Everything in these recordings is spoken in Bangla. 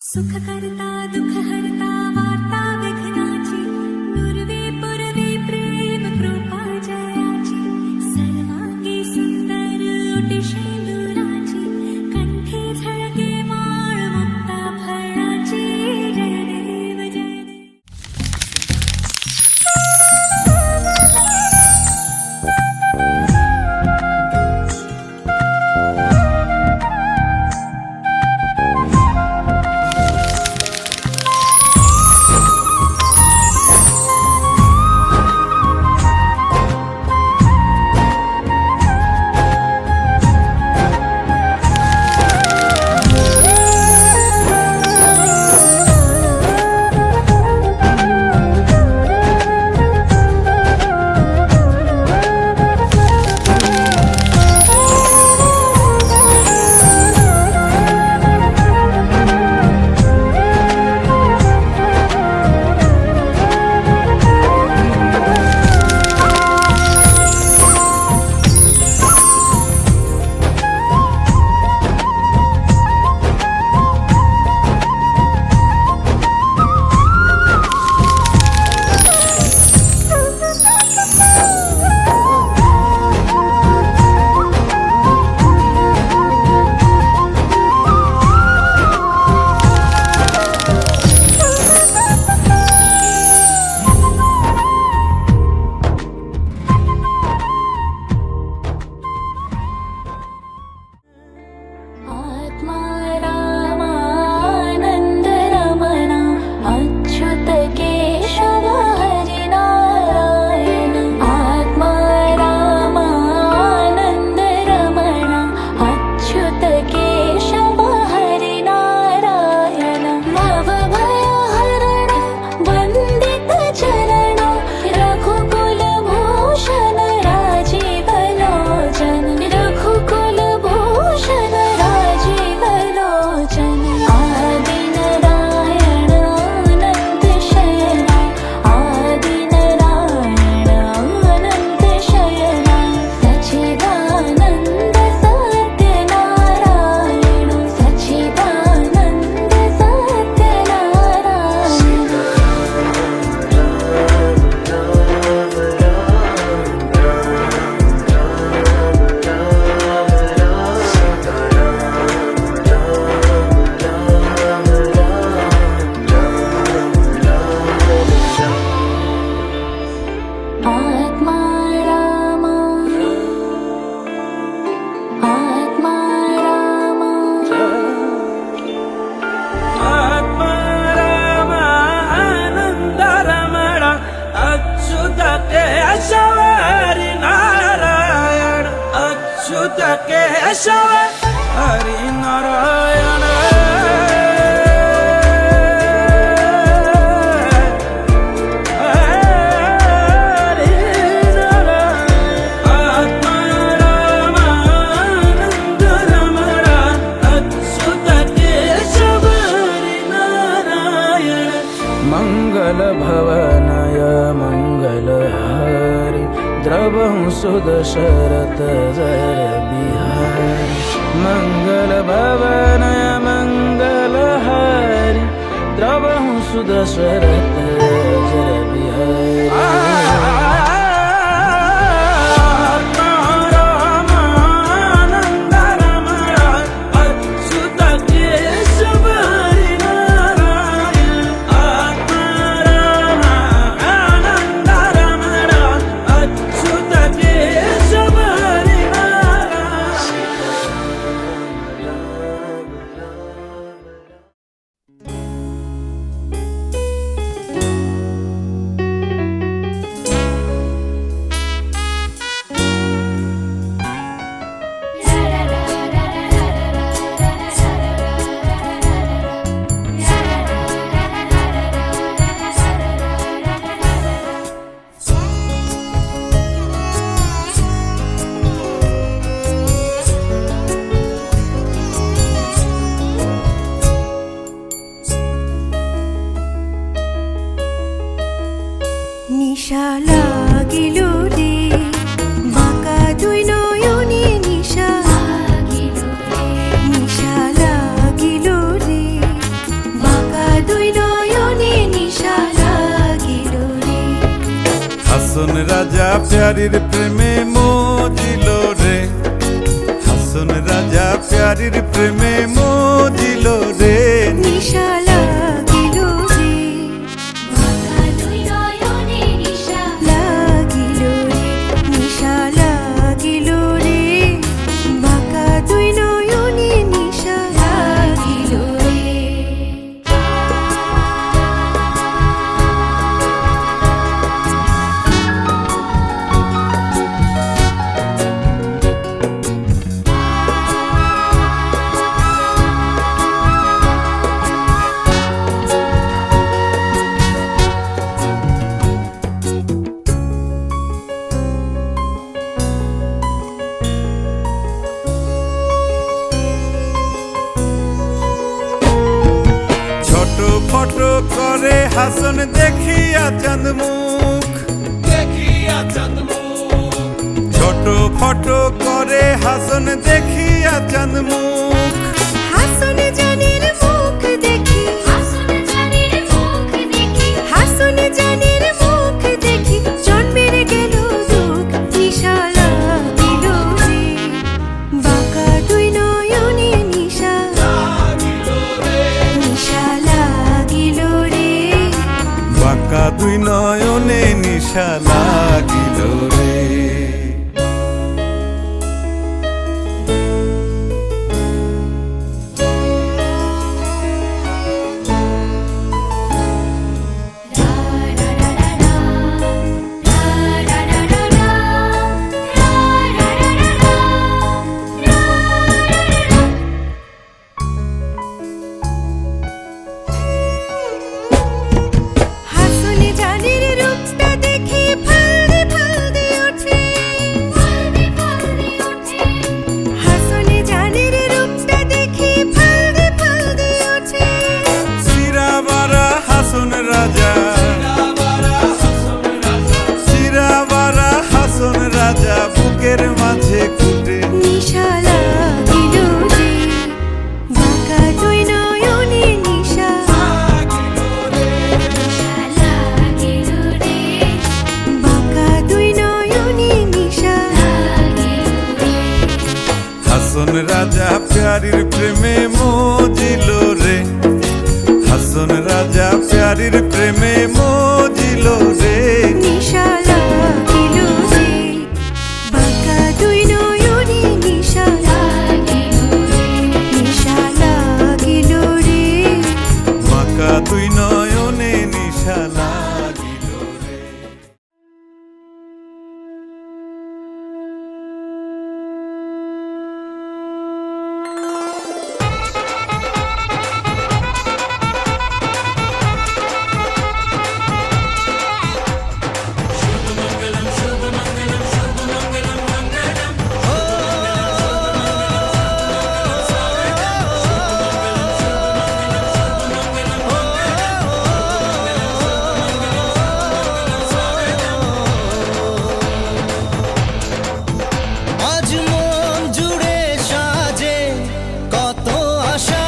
सुख करता दुख हरता वार्ता विघ्नाची नुरवे पुरवे प्रेम कृपा जयाची सर्वांगी सुंदर ओटी शेंदुराची कंठी झळके माळ मुक्ता फळाची जय देव जय देव। केशव हरि नारायण हरि नारायण आत्मा रामानंद रमण अच्युत केशव हरि नारायण मंगल भवनय मंगल हरि द्रवहु सुदशरथ जर बिहारी मंगल भवनय मंगल हरि द्रवहु सुदशरथ जर बिहारी निशा लागिलो रे बाका दुई नयने निशा निशा लागिलो रे প্যারির প্রেমে মজিল রে, হাসন রাজা প্যারির প্রেমে মজিল রে। নিশা লাগিল রে, বাঁকা দুই নয়নে নিশা লাগিল রে, নিশা লাগিল রে, বাঁকা দুই নয়নে নিশা লাগিল রে। ছোট ফটো করে হাসন দেখিয়া চাঁদ মুখ, ছোট ফটো করে হাসন দেখিয়া চাঁদ মুখ। হাসন জানের মুখ দেখি, হাসন জানের মুখ দেখি হাসন জানের মুখ দেখি, জন্মের গেল দুঃখ। নিশা লাগিল রে, বাঁকা দুই নয়নে নিশা, নিশা লাগিল রে। বাঁকা দুই নয়নে নিশা লাগিল রে। হাসন জানের রূপটা দেখি ফালদি ফালদি ওঠে, ফালদি ফালদি ওঠে হাসন জানের রূপটা দেখি ফালদি ফালদি ওঠে। সিরাবারা হাসন রাজা, সিরাবারা হাসন রাজা বুকের মাঝে কুটে। নিশা লাগিল রে, বাঁকা দুই নয়নে নিশা, লাগিল রে বাঁকা দুই নয়নে নিশা। হাসন রাজা প্যারির প্রেমে মজিল রে, হাসন রাজা প্যারির প্রেমে মজিল রে। নিশা লাগিল রে, বাঁকা দুই নয়নে নিশা, নিশা লাগিল রে। বাঁকা দুই নয়নে নিশা লাগিল রে। আজ মন জুড়ে সাজে কত আশা,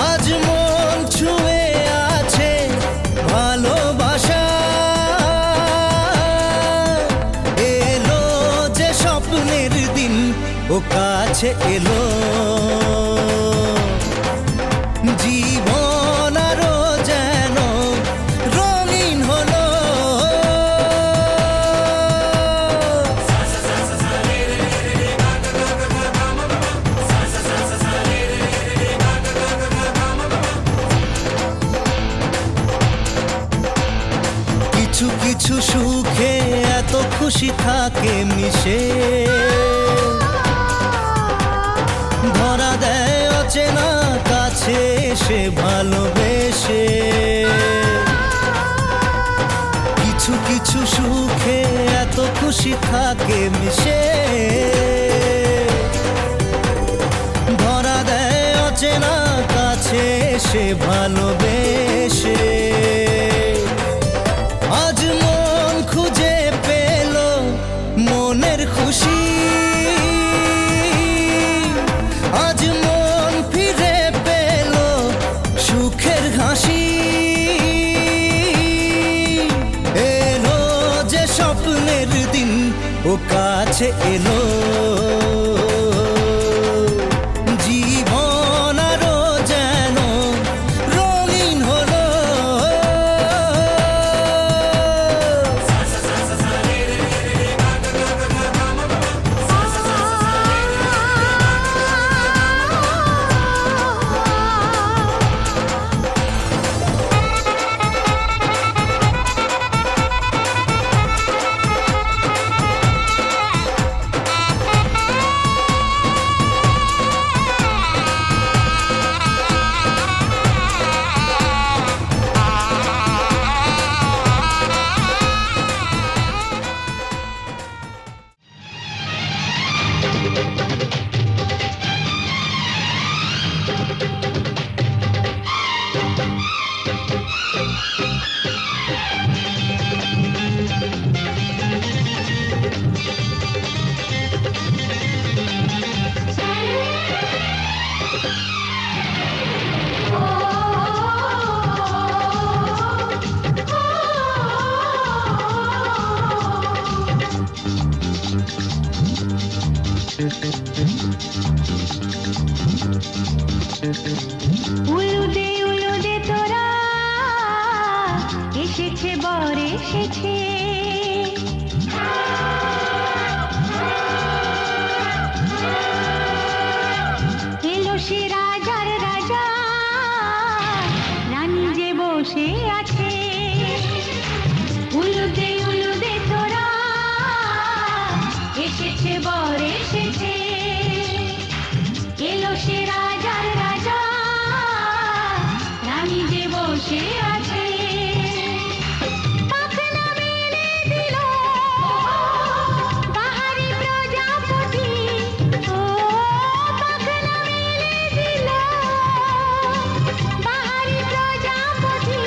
আজ মন ছুঁয়ে আছে ভালোবাসা। এলো যে স্বপ্নের দিন ও কাছে এলো, জীবন আরো যেন রঙিন হলো। কিছু কিছু সুখে এত খুশি থাকে মিশে, ধরা দেয় অচেনা কাছে এসে ভালোবেসে। কিছু কিছু সুখে এত খুশি থাকে মিশে, ধরা দেয় অচেনা কাছে এসে ভালোবেসে। আজ মন খুঁজে পেল মনের খুশি, আজ মন ফিরে পেল সুখের হাসি। ও কাছে এলো জীবন আরো যেন রঙিন হলো উলুদে তোরা এসেছে বর এসেছে এলো সে রাজার রাজা রানী যে বসে আছে উলুদে তোরা এসেছে বর এসেছে এলো সে রাজার রাজা রানী যে বসে আছে পাখনা মেলে দিল বাহারি প্রজাপতি ও পাখনা মেলে দিল বাহারি প্রজাপতি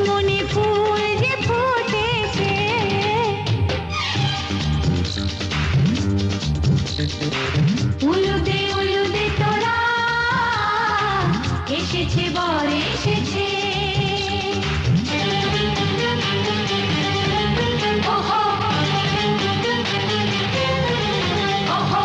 মনে ফুল যে ফুটেছে উলুদে তোরা এসেছে বর এসেছে ওহো ওহো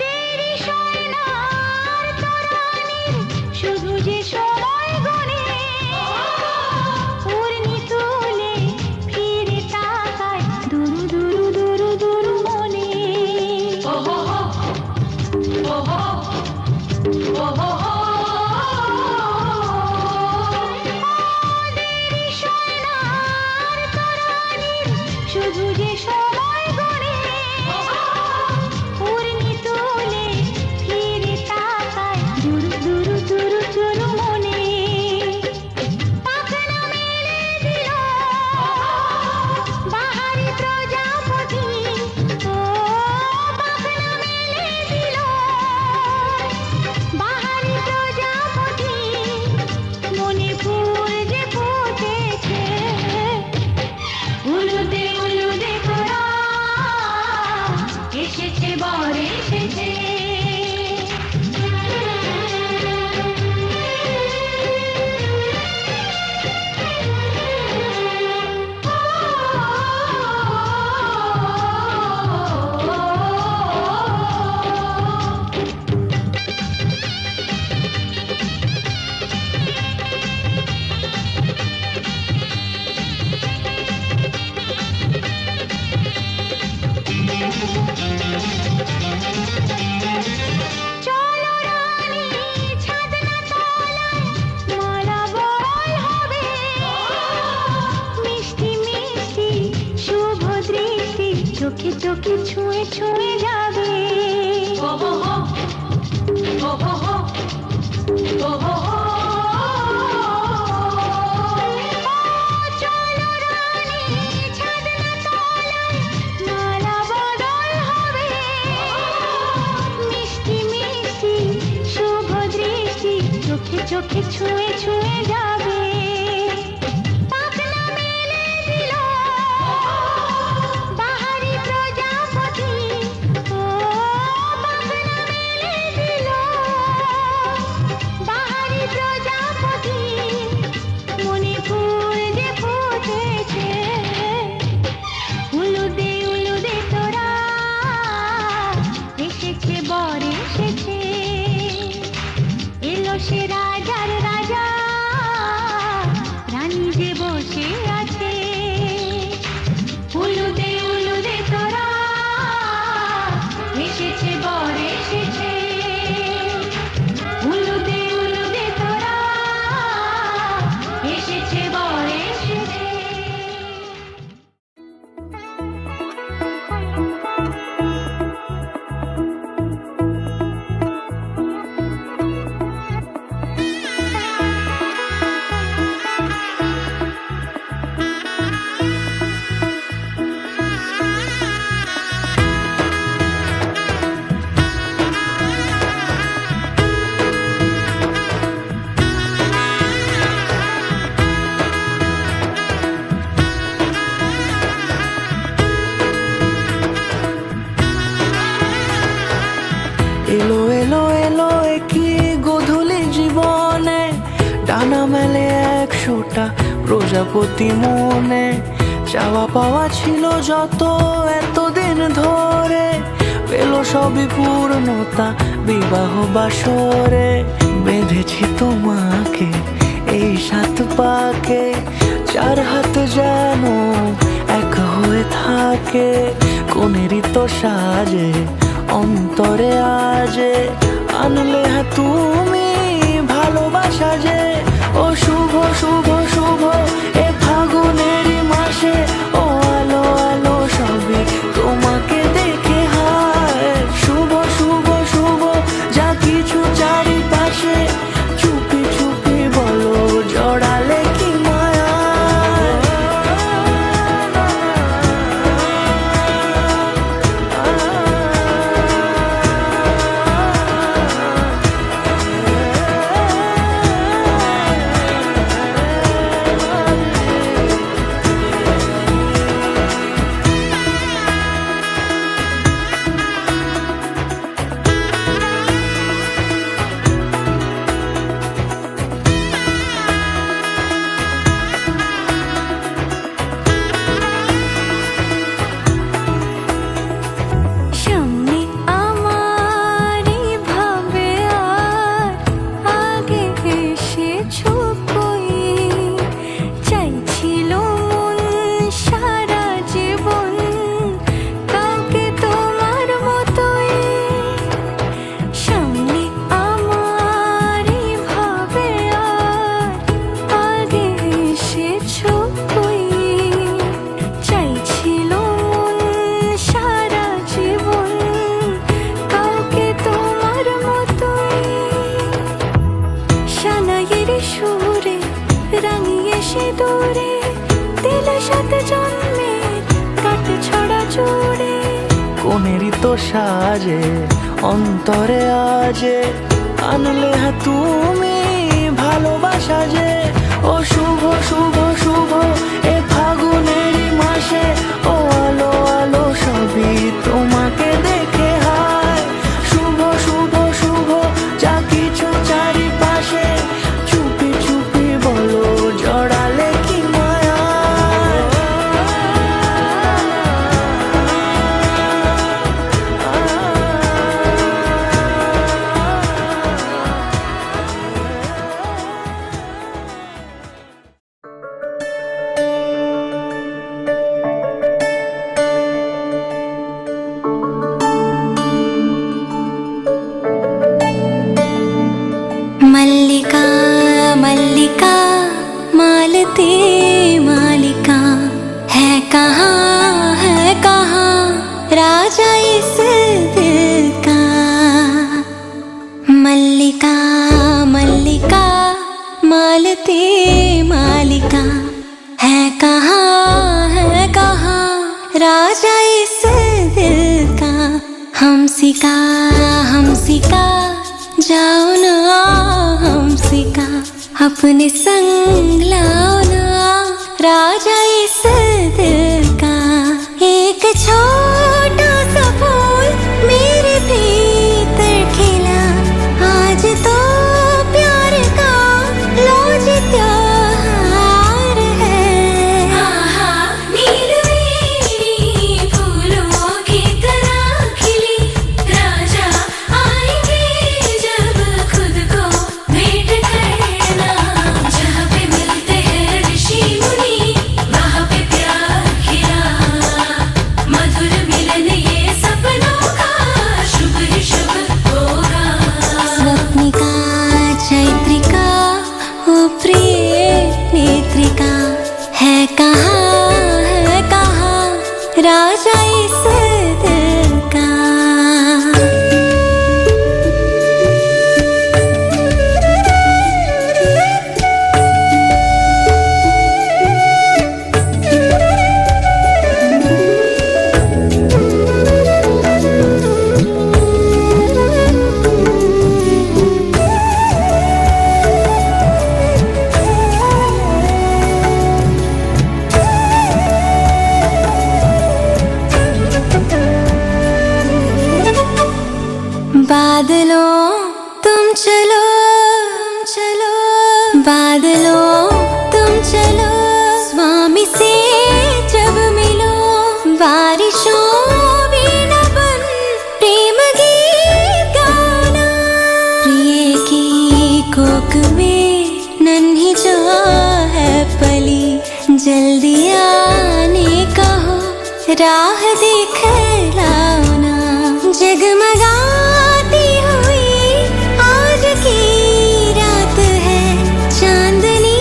দেরি সোনার তরানির শুধু যে সময় গনে উর্মি তুলে ফিরে তাকায় দুরু দুরু দুরু দুরু মনে ওহো ওহো ওহো দেরি সোনার তরানির শুধু যে সময় গনে উর্মি তুলে ফিরে তাকায় দুরু দুরু দুরু দুরু মনে পাখনা মেলে দিল বাহারি প্রজাপতি ও পাখনা মেলে দিল বাহারি প্রজাপতি মনে ফুল যে ফুটেছে উলুদে তোরা এসেছে বর এসেছে চলো রানী ছাদনা তলায় মালা বল হবে মিষ্টি মিষ্টি শুভ দৃষ্টি চোখে চোখে ছুঁয়ে ছুঁয়ে যাবে ওহো ওহো ওহো চলো রানী চোখে ছুঁয়ে ছুঁয়ে যাবে পাখনা মেলে দিল বাহারি প্রজাপতি ও পাখনা মেলে দিল বাহারি প্রজাপতি মনে ফুল যে ফুটেছে উলুদে উলুদে তোরা এসেছে বর এসেছে এলো সে রাজার রাজা রানী যে বসে আছে উলুদে উলুদে তোরা এসেছে বর এসেছে উলুদে উলুদে তোরা এসেছে বর এসেছে এলো এলো এলো কি গোধূলি জীবনে ডানা মেলে 100টা প্রজাপতি মনে চাওয়া পাওয়া ছিল যত এতদিন ধরে পেল সবই পূর্ণতা বিবাহ বাসরে বেঁধেছি তোমাকে এই 7 পাকে 4 হাত যেন এক হয়ে থাকে কোনেরই তো সাজে অন্তরে আজে আনলে তুমি ভালোবাসা যে ও শুভ শুভ শুভ এ ফাগুনেরই মাসে ও আলো আলো সবই তোমাকে দেখে হায় শুভ শুভ শুভ যা কিছু চারিপাশে চুপি চুপি বলো জড়ালে কি মায়া সামনে আমারই ভাবে আর আগে এসেছো কই চাইছিল মন সারা জীবন কাউকে তোমার মতোই সামনে আমারই ভাবে আর আগে এসেছো কই চাইছিল মন সারা জীবন কাউকে তোমার মতোই সানাইয়ের সুরে রাঙিয়ে সে দূরে দিল 7 জন্মের কাট ছড়া জোড়ে কোনেরই তো সাজে অন্তরে আজে আনলে তুমি ভালোবাসা যে ও শুভ শুভ শুভ এ ফাগুনেরই মাসে ও আলো আলো সবই তোমাকে দেখে হায় শুভ শুভ শুভ যা কিছু চারিপাশে চুপি চুপি বলো জড়ালে কি মায়া मल्लिका मल्लिका मालती मालिका है कहाँ राजा इस दिल का मल्लिका मल्लिका मालती मालिका है कहाँ राजा इस दिल का हमसिका हमसिका जाओ ना हमसे किसी का अपने संग लाओ ना, राजा इस दिल का। एक छोटा सा फूल मेरे भीतर खिला, आज तो प्यार का लौज त्योहार है। आहा नीलवेणी फूलों की तरह खिली, राजा आएंगे जब खुद को भेंट करना। जहाँ पे मिलते हैं ऋषि मुनि वहाँ पे प्यार खिला, मधुर मिलन ये सपनों का शुभ ही शुभ होगा। स्वप्निका चैत्रिका ओ प्रिय नेत्रिका, है कहाँ राजा इस दिल का। बादलों तुम चलो चलो, बादलों तुम चलो, स्वामी से जब मिलो। बारिशों वीणा बन प्रेम गीत गाना, प्रिय की कोक में नन्ही जो है पली, जल्दी आने कहो राह दिखलाओ ना। जगमगाती हुई आज की रात है, चांदनी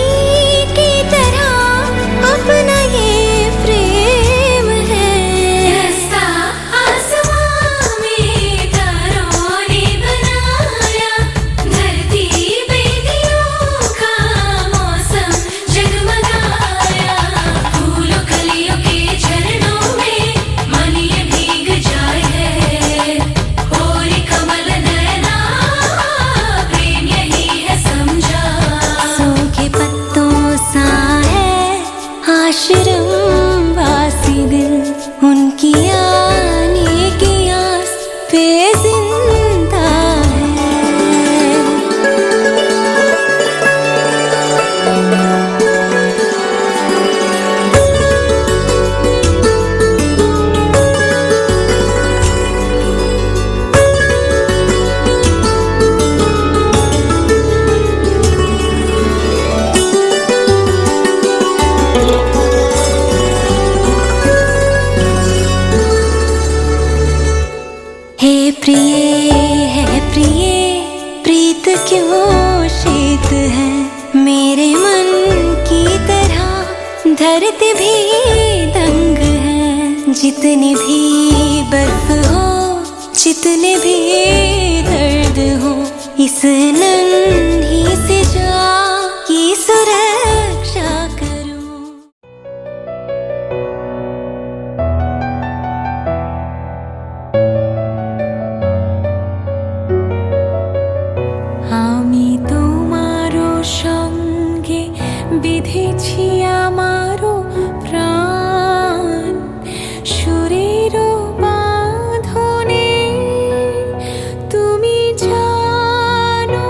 की तरह अपना ये प्रेम है। रास्ता आसमां में तारों ने बनाया, धरती पे दियों का मौसम जगमगाया। फूलों कलियों के झरनों में मन ये भीग जाए है, और कमल नयना प्रेम यही है समझा। सूखे पत्तों सा है आश्रम वासी दिल, उनकी आने की आस पे जिंदा है। हे प्रिय प्रीत क्यों शीत है, मेरे मन की तरह धरती भी दंग है। जितने भी बर्फ हो, जितने भी दर्द हो, इस नन्ही से जा की सुरक्षा करूं। আমি তোমারও সঙ্গে বিধেছি আমারও প্রাণ, সুরেরও বাঁধনে তুমি জানো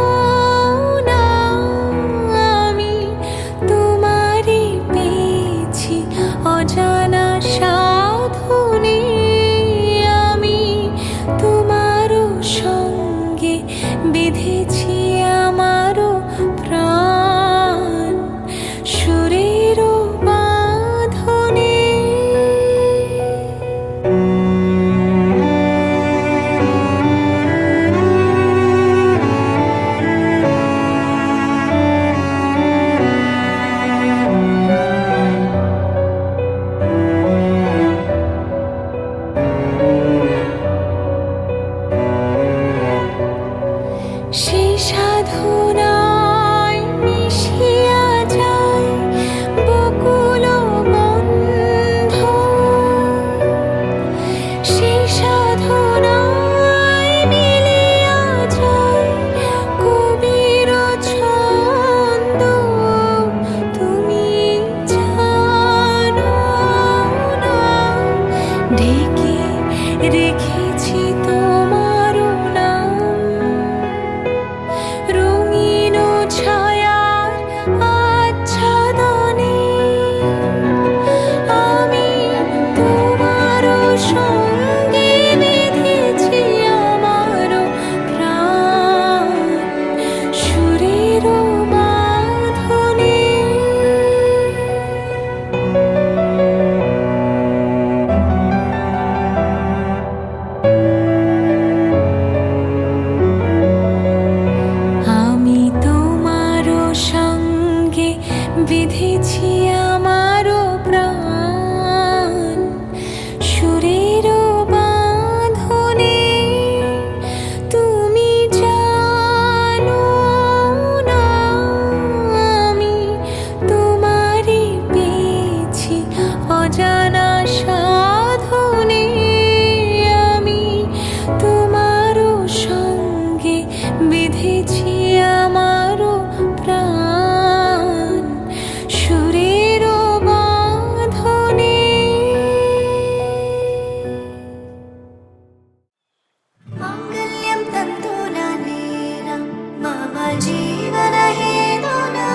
जीवन हेतुना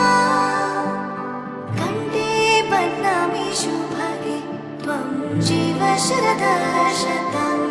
कण्ठे पद्मामि शुभगे त्वं जीव शरदा शतम्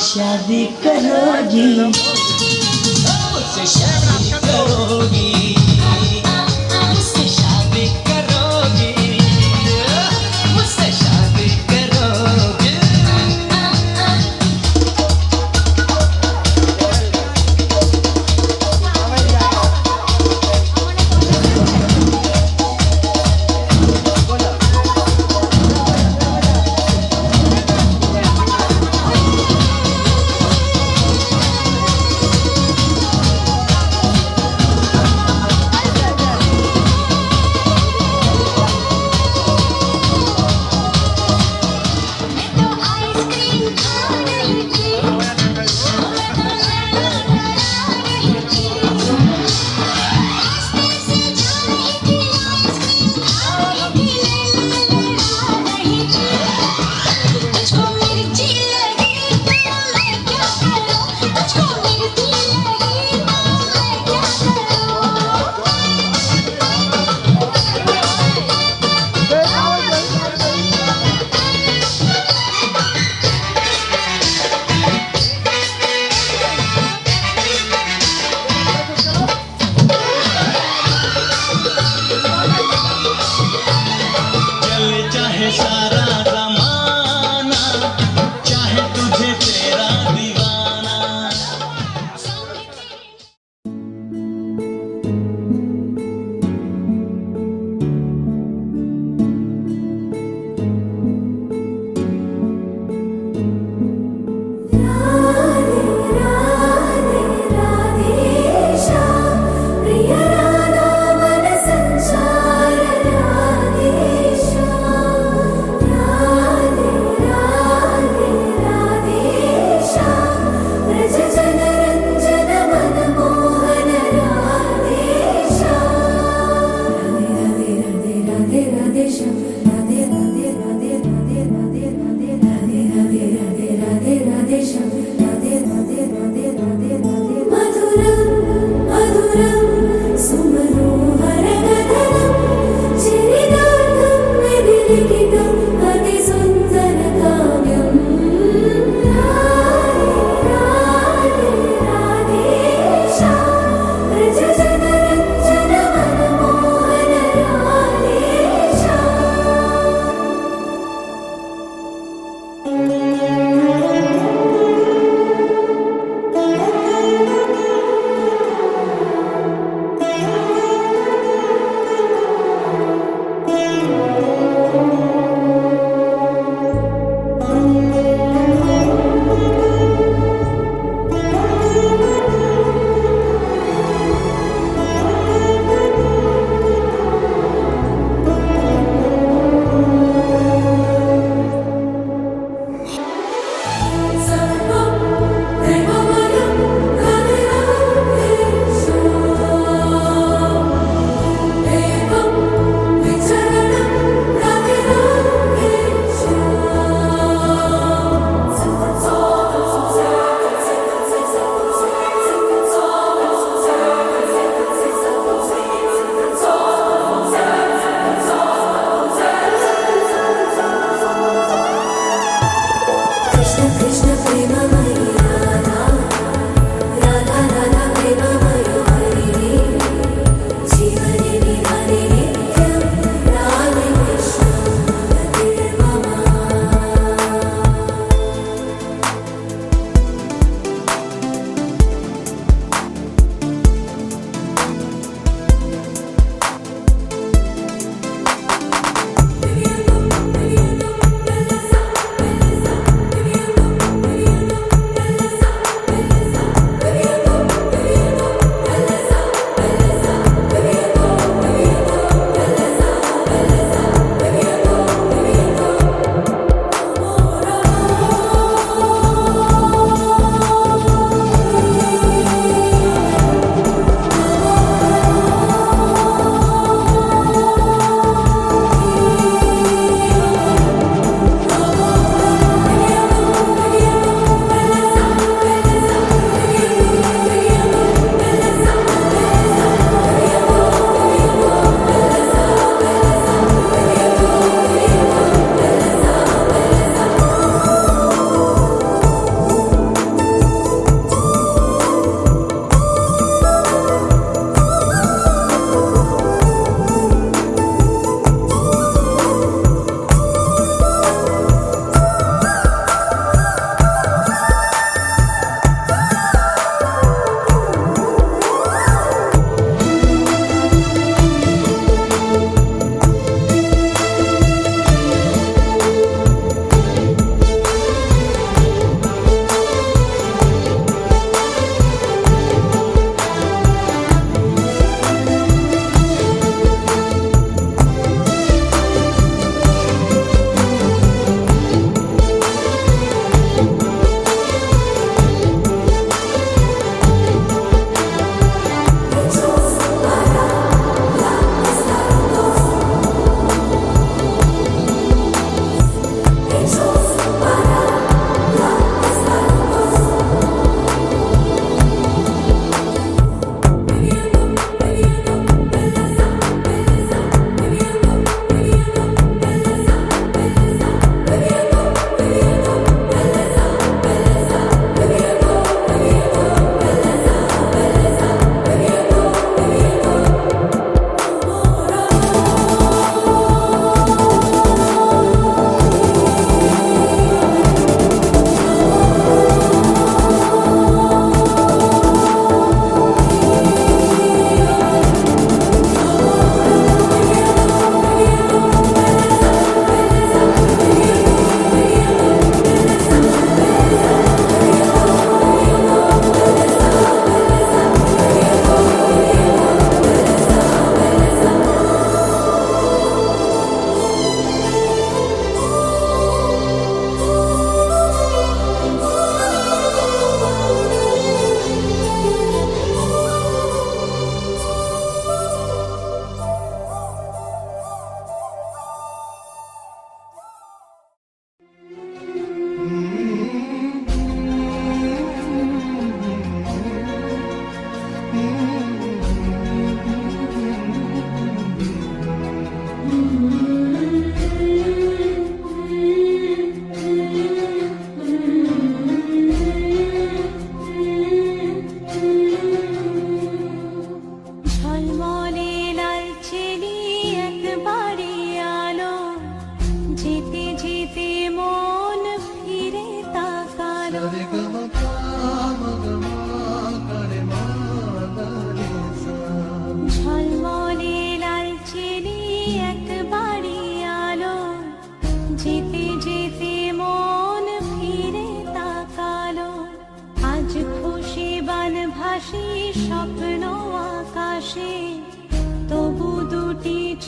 शादी करोगी, मुझसे शादी करोगी, मुझसे शादी करोगी, मुझसे शादी करोगी।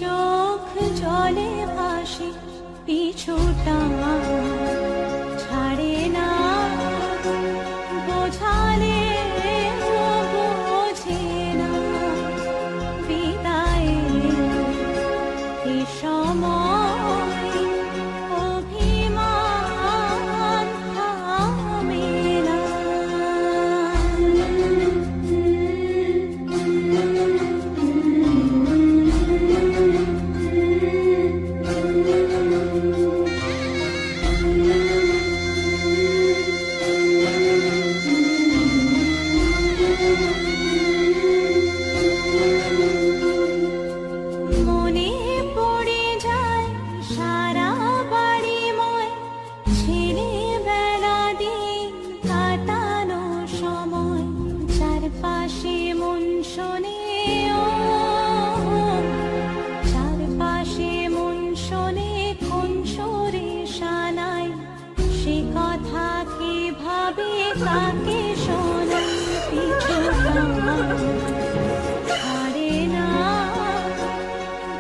চোখ জলে ভাসে পিছুটা ছাড়ে না বোঝালে বোঝে না বিদায়ের এ সময় অভিমান থামে না। মনে পড়ে যায় সারা বাড়িময় ছেলেবেলা দিন কাটানো সময় চারপাশে মন শোনে ও চারপাশে মন শোনে কোন সুরে শানাই সে কথা কিভাবে কাকে শোনাই পিছুটা ছাড়ে না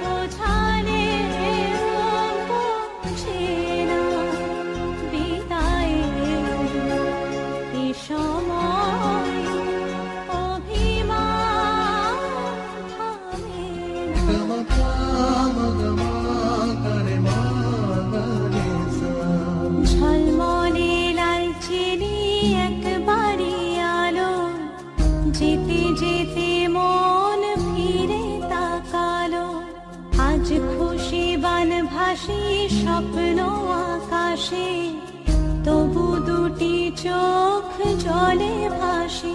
বোঝালে বোঝে না বিদায়ের এ সময় অভিমান থামে না। ঝলমলে লালচেলি একবারই আলো যেতে যেতে মন ফিরে তাকালো আজ খুশি বান ভাসি স্বপ্ন আকাশে তবু দুটি চোখ জলে ভাসে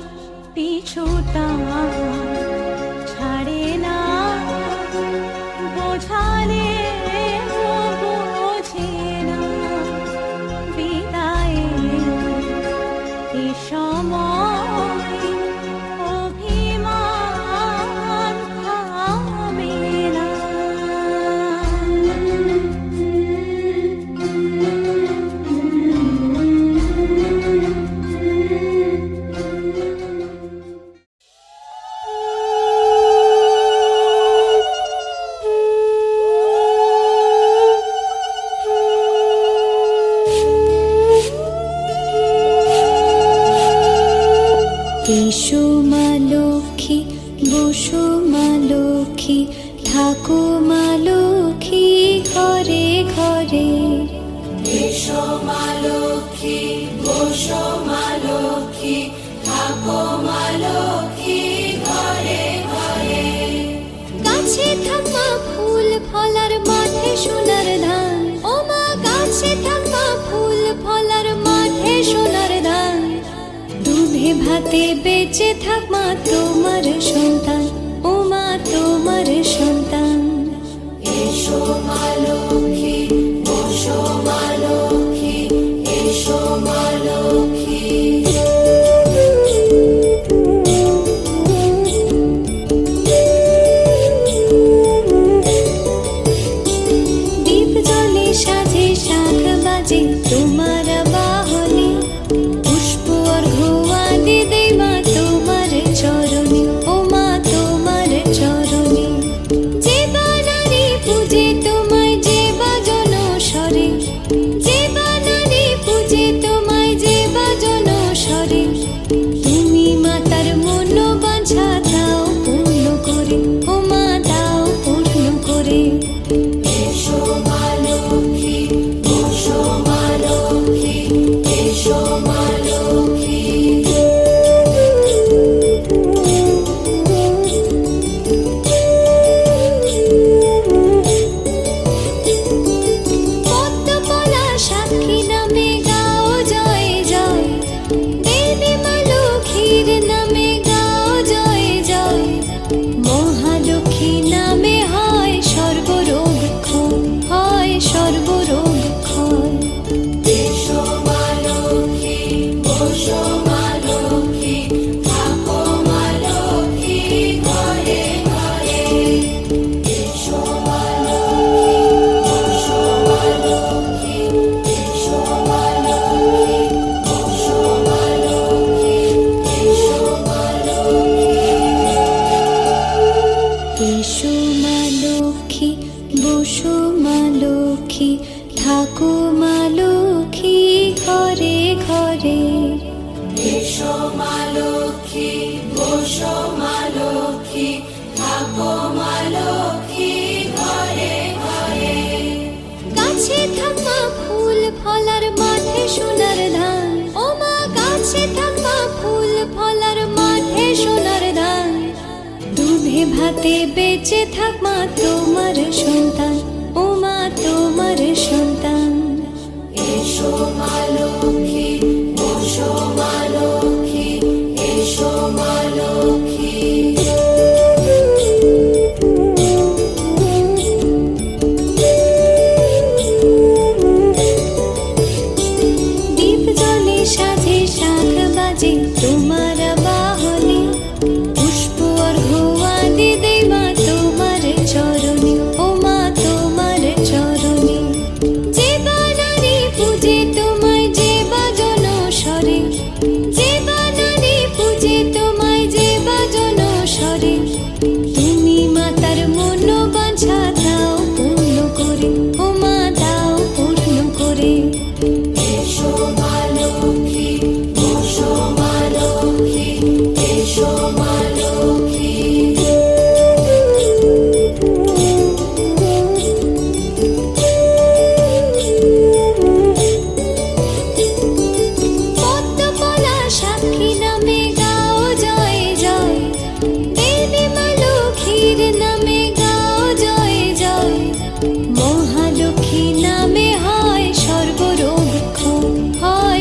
পিছুটা ছাড়ে না বোঝালে বোঝে না বিদায়ের এ সময় অভিমান থামে না। এসো মা লক্ষ্মী বসো মা লক্ষ্মী থাকো মা লক্ষ্মী ঘরে ঘরে। এসো মা লক্ষ্মী বসো মা লক্ষ্মী থাকো মা লক্ষ্মী ঘরে ঘরে। গাছে থাকা ফুল ফলার মাঠে সোনার ধান ও মা গাছে থাকা ফুল ফলার মাঠে সোনার ধান দুধে ভাতে বেঁচে থাক মা তোমার সন্তান ও মা তোমার সন্তান। এসো মা লক্ষ্মী বসো মা লক্ষ্মী এসো মা লক্ষ্মী। দীপ জলে সাজে শাখ বাজে তোমার বাহনে পুষ্প অর্ঘ্য আদি দেই মা তোমার চরণে ও মা তোমার চরণে। যে বানারে পূজে ভাতে বেঁচে থাক মা তোমার সন্তান, ও মা তোমার সন্তান। এসো মা লক্ষ্মী, এসো মা লক্ষ্মী, এসো মা লক্ষ্মী। দীপ জ্বলে সাজে শাখ বাজে তোমার বাহনে, পুষ্প অর্ঘ্য আদি দেই মা তোমার চরণে, ও মা তোমার চরণে। যে বানারি পূজে তোমায় যে বাজন স্বরে, যে বানারি পূজে তোমায় যে বাজন স্বরে, তুমি মাতার মনোবাঞ্ছা দাও পূর্ণ করে, ও মা দাও পূর্ণ করে। এসো মা লক্ষ্মী, এসো মা লক্ষ্মী, এসো মা লক্ষ্মী। পদ্মপলা সাক্ষী নামে গাও জয় জয়, দেবী মা লক্ষ্মীর নামে গাও জয় জয়। মহালক্ষ্মী নামে হয় সর্বরোগ ক্ষয়, হয়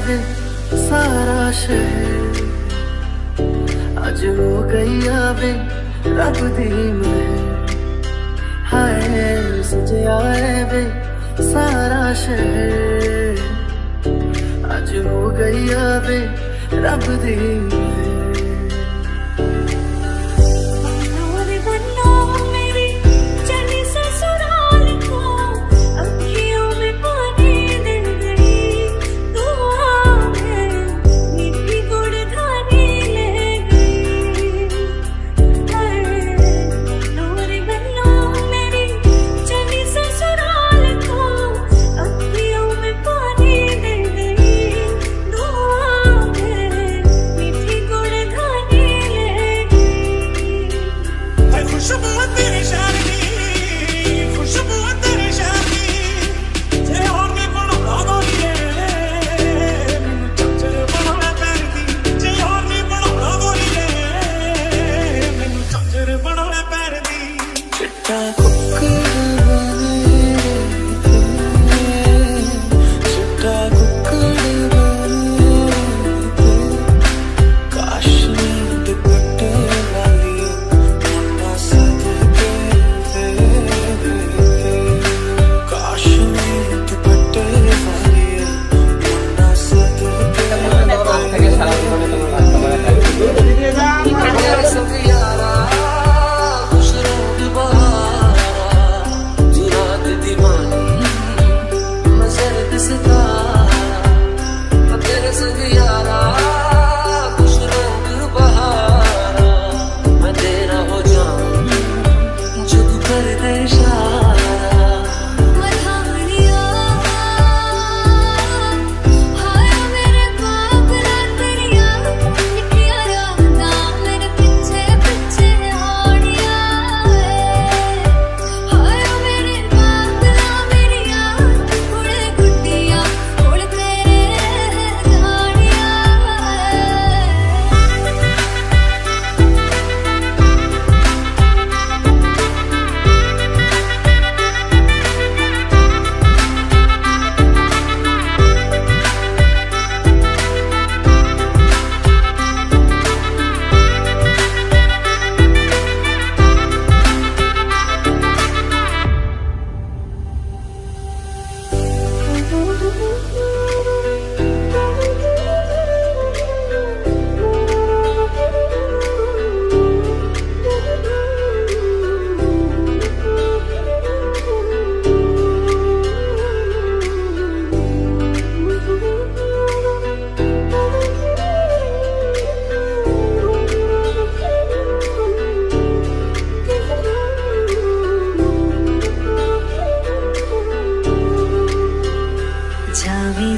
वे सारा शहर आज हो गई वे रब दी महर हाय सजया वे सारा शहर आज हो गई वे रब दी महर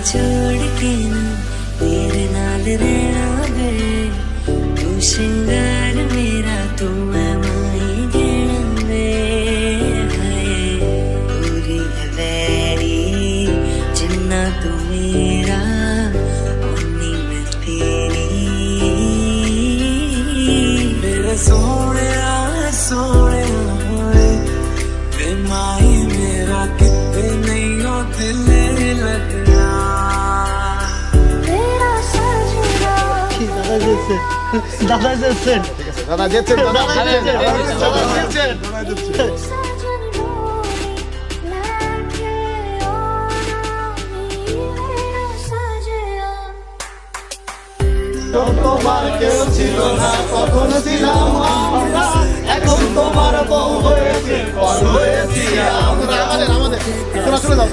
छोड़ के ना तेरे नाल रहना वे तू श्रृंगार मेरा तू मैं माई देना वे हाय पूरी है वैरी जिन्ना तू मेरा उन्नी मैं तेरी मेरे सोने सोने ते माई मेरा कितने नहीं हो दिल लगना দাদা যাচ্ছেন দাদা যেতেন দাদা যেতেন তোমার কেউ ছিল না কখন ছিলাম আমরা এখন তোমার বউ হয়েছে পর হয়েছি আমরা আমাদের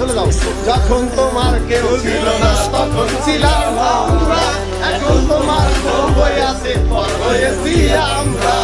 চলে যাও যখন তোমার কেউ ছিল না তখন ছিলাম আমরা এখন তোমার বউ হয়ে আছে পর হয়েছি আমরা